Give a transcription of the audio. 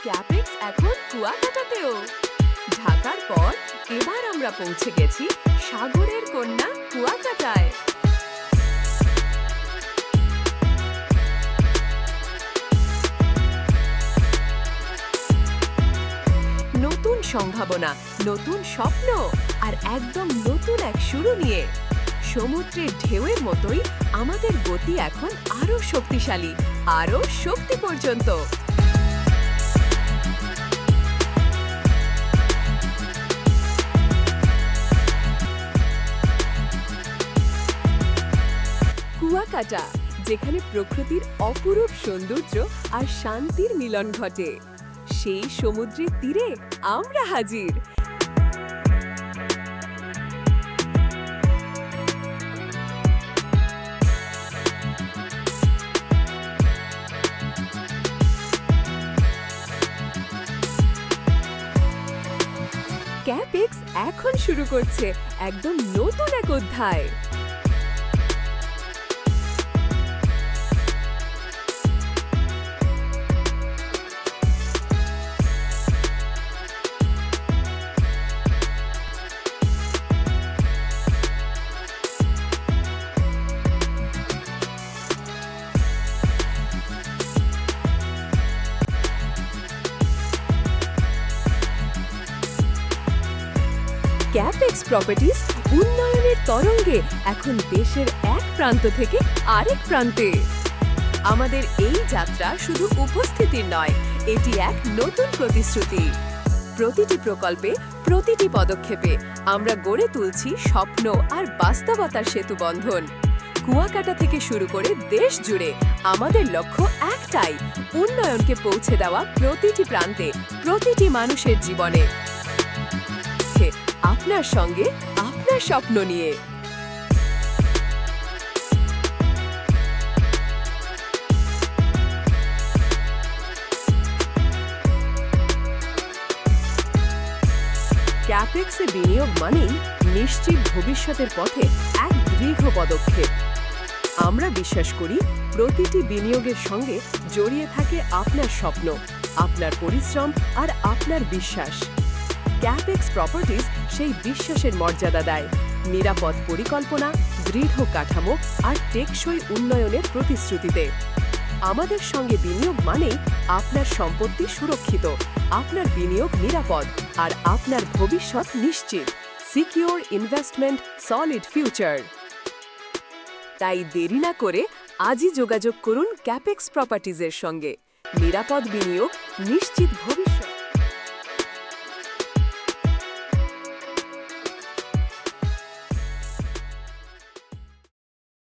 Capex এখন কুয়াকাটাতেও। ঢাকার পর এবার আমরা পৌঁছে গেছি সাগরের কন্যা কুয়াকাটায়। নতুন সম্ভাবনা, নতুন স্বপ্ন আর একদম নতুন এক শুরু নিয়ে সমুদ্রের ঢেউয়ের মতোই আমাদের গতি এখন আরো শক্তিশালী, আরো শক্তি পর্যন্ত। কুয়াকাটা, যেখানে প্রকৃতির অপরূপ সৌন্দর্য আর শান্তির মিলন ঘটে, সেই সমুদ্রের তীরে আমরা হাজির। ক্যাপেক্স এখন শুরু করছে একদম নতুন এক অধ্যায়। ক্যাপেক্স প্রপার্টিজ উন্নয়নের তরঙ্গে এখন দেশের এক প্রান্ত থেকে আরেক প্রান্তে। আমাদের এই যাত্রা শুধু উপস্থিতির নয়, এটি এক নতুন প্রতিশ্রুতি। প্রতিটি প্রকল্পে, প্রতিটি পদক্ষেপে আমরা গড়ে তুলছি স্বপ্ন আর বাস্তবতার সেতুবন্ধন। কুয়াকাটা থেকে শুরু করে দেশ জুড়ে আমাদের লক্ষ্য একটাই, উন্নয়নকে পৌঁছে দেওয়া প্রতিটি প্রান্তে, প্রতিটি মানুষের জীবনে। আপনার সঙ্গে, আপনার স্বপ্ন নিয়ে। ক্যাপেক্সে বিনিয়োগ মানেই নিশ্চিত ভবিষ্যতের পথে এক দীর্ঘ পদক্ষেপ। আমরা বিশ্বাস করি প্রতিটি বিনিয়োগের সঙ্গে জড়িয়ে থাকে আপনার স্বপ্ন, আপনার পরিশ্রম আর আপনার বিশ্বাস। ক্যাপেক্স প্রপার্টিজ সেই বিশ্বাসের মর্যাদা দেয়, নিরাপদ পরিকল্পনা, দৃঢ় কাঠামো আর টেকসই উন্নয়নের প্রতিশ্রুতিতে। আমাদের সঙ্গে বিনিয়োগ মানেই আপনার সম্পত্তি সুরক্ষিত, আপনার বিনিয়োগ নিরাপদ আর আপনার ভবিষ্যৎ নিশ্চিত। Secure investment, solid future. তাই দেরি না করে আজই যোগাযোগ করুন ক্যাপেক্স প্রপার্টিজের সঙ্গে। নিরাপদ বিনিয়োগ, নিশ্চিত ভবিষ্যৎ।